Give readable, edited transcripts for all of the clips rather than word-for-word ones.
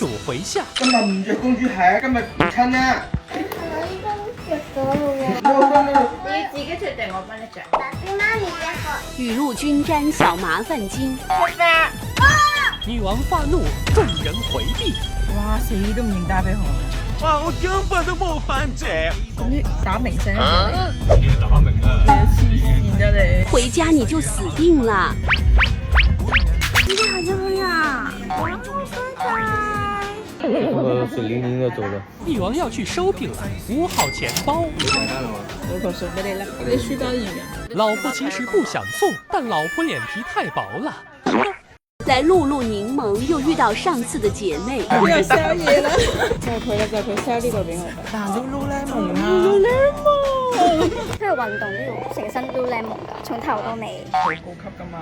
主回夏。今日唔着公主鞋，今日唔親啊！着咗咯喎，你要自己決定，我幫你着。爸比媽咪一個。雨露均沾小麻煩精。女王发怒，众人回避。哇，死都唔認打俾我。哇！我根本都冇犯罪。咁你打明星啊？打明啊！你黐線㗎你！回家你就死定了。你行咗去啊？水灵灵的走了。女王要去 shopping 了，捂好钱包。老婆送俾你啦，你書包完啊？老婆其实不想送，但老婆脸皮太薄了。来露露柠檬，又遇到上次的姐妹。又 sell 嘢啦！就係佢啦，就係佢 sell 呢個俾我嘅。但係露檸檬啊！去運動都要成身都靚蒙㗎，從頭到尾。好高級㗎嘛！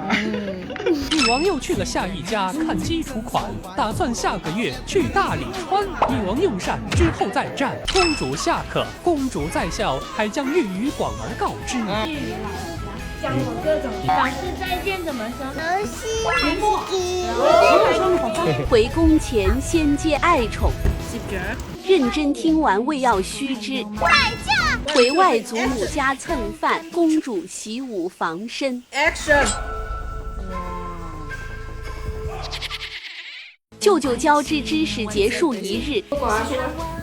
女王又去了下一家看基础款，打算下个月去大理川。女王用膳之后再战，公主下课，公主在校，还将粤语广而告之。粤语老师教我各种表示再见怎么说？老師還是回宫前先接爱宠，接着认真听完未要须知。回外祖母家蹭饭，公主习武防身。 action。舅舅交织知识结束一日，我下去了。